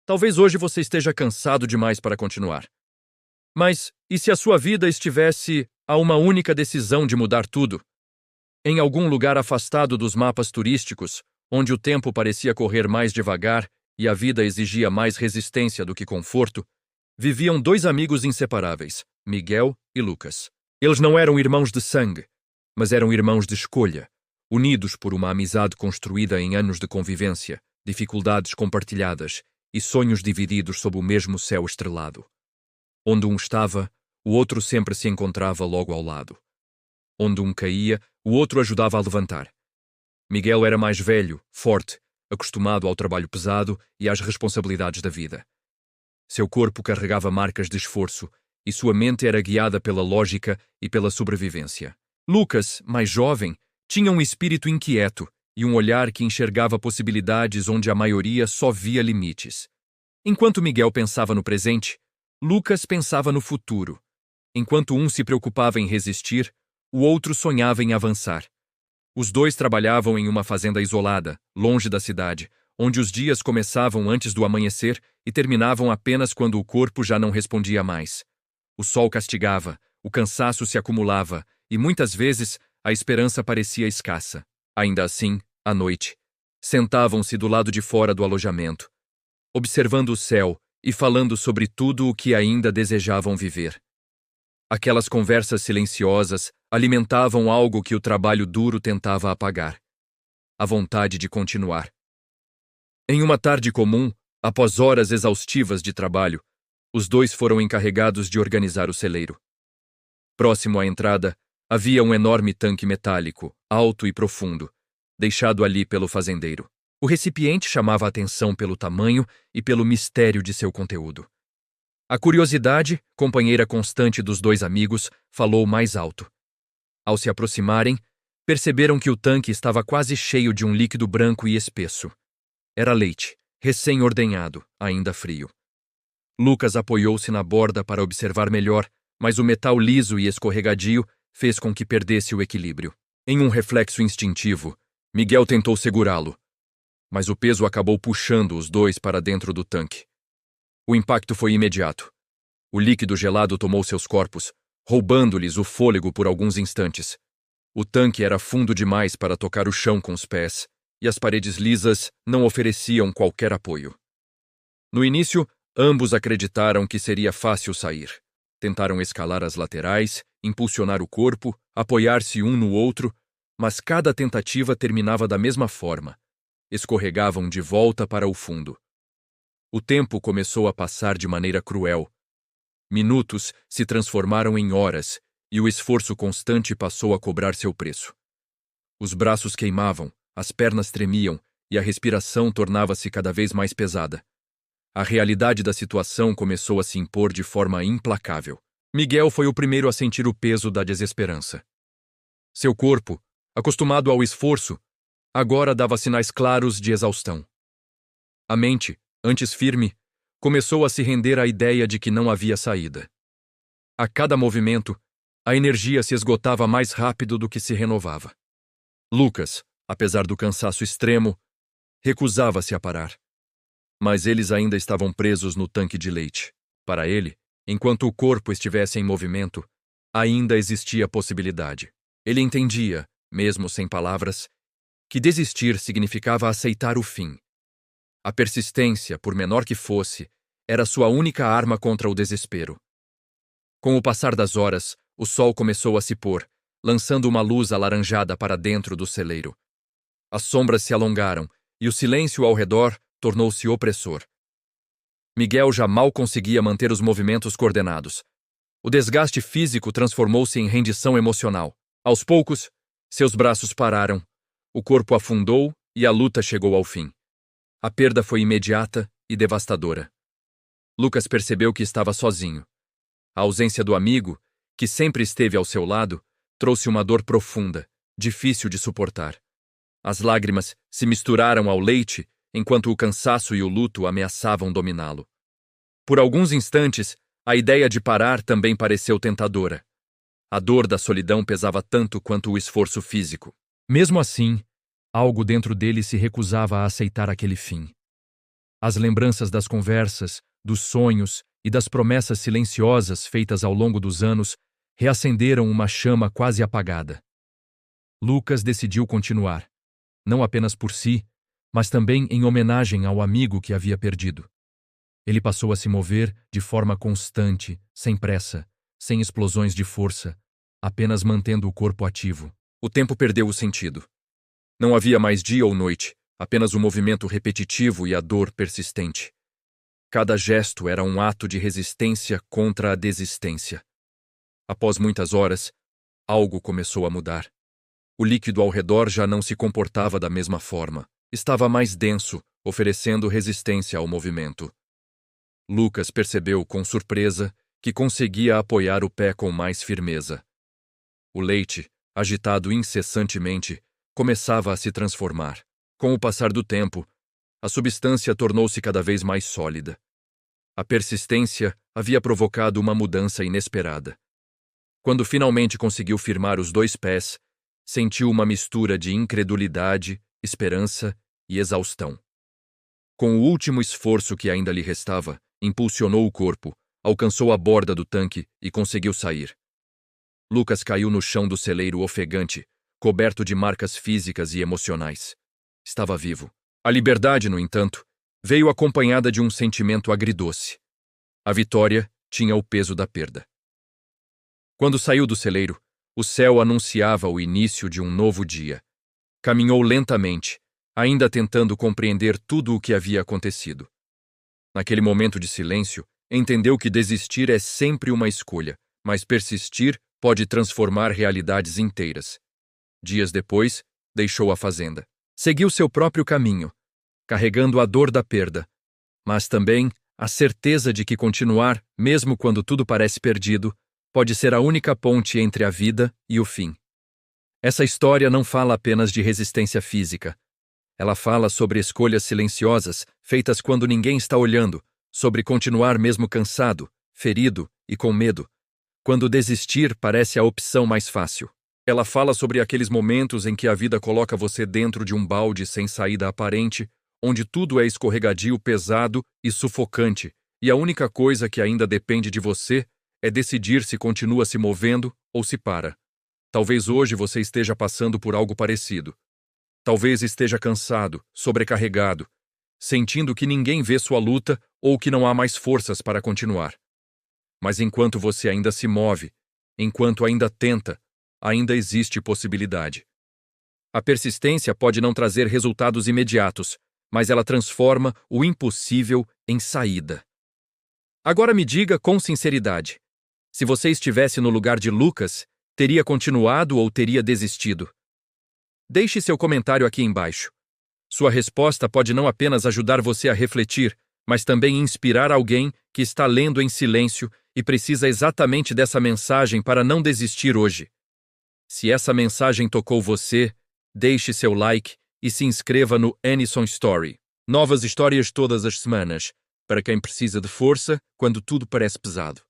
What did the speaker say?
Talvez hoje você esteja cansado demais para continuar. Mas e se a sua vida estivesse a uma única decisão de mudar tudo? Em algum lugar afastado dos mapas turísticos, onde o tempo parecia correr mais devagar e a vida exigia mais resistência do que conforto, viviam dois amigos inseparáveis, Miguel e Lucas. Eles não eram irmãos de sangue, mas eram irmãos de escolha, unidos por uma amizade construída em anos de convivência, dificuldades compartilhadas e sonhos divididos sob o mesmo céu estrelado. Onde um estava, o outro sempre se encontrava logo ao lado. Onde um caía, o outro ajudava a levantar. Miguel era mais velho, forte, acostumado ao trabalho pesado e às responsabilidades da vida. Seu corpo carregava marcas de esforço e sua mente era guiada pela lógica e pela sobrevivência. Lucas, mais jovem, tinha um espírito inquieto e um olhar que enxergava possibilidades onde a maioria só via limites. Enquanto Miguel pensava no presente, Lucas pensava no futuro. Enquanto um se preocupava em resistir, o outro sonhava em avançar. Os dois trabalhavam em uma fazenda isolada, longe da cidade, onde os dias começavam antes do amanhecer e terminavam apenas quando o corpo já não respondia mais. O sol castigava, o cansaço se acumulava e muitas vezes a esperança parecia escassa. Ainda assim, à noite, sentavam-se do lado de fora do alojamento, observando o céu e falando sobre tudo o que ainda desejavam viver. Aquelas conversas silenciosas alimentavam algo que o trabalho duro tentava apagar: a vontade de continuar. Em uma tarde comum, após horas exaustivas de trabalho, os dois foram encarregados de organizar o celeiro. Próximo à entrada, havia um enorme tanque metálico, alto e profundo, deixado ali pelo fazendeiro. O recipiente chamava a atenção pelo tamanho e pelo mistério de seu conteúdo. A curiosidade, companheira constante dos dois amigos, falou mais alto. Ao se aproximarem, perceberam que o tanque estava quase cheio de um líquido branco e espesso. Era leite, recém-ordenhado, ainda frio. Lucas apoiou-se na borda para observar melhor, mas o metal liso e escorregadio fez com que perdesse o equilíbrio. Em um reflexo instintivo, Miguel tentou segurá-lo, mas o peso acabou puxando os dois para dentro do tanque. O impacto foi imediato. O líquido gelado tomou seus corpos, roubando-lhes o fôlego por alguns instantes. O tanque era fundo demais para tocar o chão com os pés, e as paredes lisas não ofereciam qualquer apoio. No início, ambos acreditaram que seria fácil sair. Tentaram escalar as laterais, impulsionar o corpo, apoiar-se um no outro, mas cada tentativa terminava da mesma forma. Escorregavam de volta para o fundo. O tempo começou a passar de maneira cruel. Minutos se transformaram em horas e o esforço constante passou a cobrar seu preço. Os braços queimavam, as pernas tremiam e a respiração tornava-se cada vez mais pesada. A realidade da situação começou a se impor de forma implacável. Miguel foi o primeiro a sentir o peso da desesperança. Seu corpo, acostumado ao esforço, agora dava sinais claros de exaustão. A mente, antes firme, começou a se render à ideia de que não havia saída. A cada movimento, a energia se esgotava mais rápido do que se renovava. Lucas, apesar do cansaço extremo, recusava-se a parar. Mas eles ainda estavam presos no tanque de leite. Para ele, enquanto o corpo estivesse em movimento, ainda existia possibilidade. Ele entendia, mesmo sem palavras, que desistir significava aceitar o fim. A persistência, por menor que fosse, era sua única arma contra o desespero. Com o passar das horas, o sol começou a se pôr, lançando uma luz alaranjada para dentro do celeiro. As sombras se alongaram e o silêncio ao redor tornou-se opressor. Miguel já mal conseguia manter os movimentos coordenados. O desgaste físico transformou-se em rendição emocional. Aos poucos, seus braços pararam, o corpo afundou e a luta chegou ao fim. A perda foi imediata e devastadora. Lucas percebeu que estava sozinho. A ausência do amigo, que sempre esteve ao seu lado, trouxe uma dor profunda, difícil de suportar. As lágrimas se misturaram ao leite enquanto o cansaço e o luto ameaçavam dominá-lo. Por alguns instantes, a ideia de parar também pareceu tentadora. A dor da solidão pesava tanto quanto o esforço físico. Mesmo assim, algo dentro dele se recusava a aceitar aquele fim. As lembranças das conversas, dos sonhos e das promessas silenciosas feitas ao longo dos anos reacenderam uma chama quase apagada. Lucas decidiu continuar, não apenas por si, mas também em homenagem ao amigo que havia perdido. Ele passou a se mover de forma constante, sem pressa, sem explosões de força, apenas mantendo o corpo ativo. O tempo perdeu o sentido. Não havia mais dia ou noite, apenas o movimento repetitivo e a dor persistente. Cada gesto era um ato de resistência contra a desistência. Após muitas horas, algo começou a mudar. O líquido ao redor já não se comportava da mesma forma. Estava mais denso, oferecendo resistência ao movimento. Lucas percebeu com surpresa que conseguia apoiar o pé com mais firmeza. O leite, agitado incessantemente, começava a se transformar. Com o passar do tempo, a substância tornou-se cada vez mais sólida. A persistência havia provocado uma mudança inesperada. Quando finalmente conseguiu firmar os 2 pés, sentiu uma mistura de incredulidade, esperança e exaustão. Com o último esforço que ainda lhe restava, impulsionou o corpo, alcançou a borda do tanque e conseguiu sair. Lucas caiu no chão do celeiro ofegante, coberto de marcas físicas e emocionais. Estava vivo. A liberdade, no entanto, veio acompanhada de um sentimento agridoce. A vitória tinha o peso da perda. Quando saiu do celeiro, o céu anunciava o início de um novo dia. Caminhou lentamente, ainda tentando compreender tudo o que havia acontecido. Naquele momento de silêncio, entendeu que desistir é sempre uma escolha, mas persistir pode transformar realidades inteiras. Dias depois, deixou a fazenda. Seguiu seu próprio caminho, carregando a dor da perda, mas também a certeza de que continuar, mesmo quando tudo parece perdido, pode ser a única ponte entre a vida e o fim. Essa história não fala apenas de resistência física. Ela fala sobre escolhas silenciosas, feitas quando ninguém está olhando, sobre continuar mesmo cansado, ferido e com medo, quando desistir parece a opção mais fácil. Ela fala sobre aqueles momentos em que a vida coloca você dentro de um balde sem saída aparente, onde tudo é escorregadio, pesado e sufocante, e a única coisa que ainda depende de você é decidir se continua se movendo ou se para. Talvez hoje você esteja passando por algo parecido. Talvez esteja cansado, sobrecarregado, sentindo que ninguém vê sua luta ou que não há mais forças para continuar. Mas enquanto você ainda se move, enquanto ainda tenta, ainda existe possibilidade. A persistência pode não trazer resultados imediatos, mas ela transforma o impossível em saída. Agora me diga com sinceridade, se você estivesse no lugar de Lucas, teria continuado ou teria desistido? Deixe seu comentário aqui embaixo. Sua resposta pode não apenas ajudar você a refletir, mas também inspirar alguém que está lendo em silêncio e precisa exatamente dessa mensagem para não desistir hoje. Se essa mensagem tocou você, deixe seu like e se inscreva no Anison Story. Novas histórias todas as semanas, para quem precisa de força quando tudo parece pesado.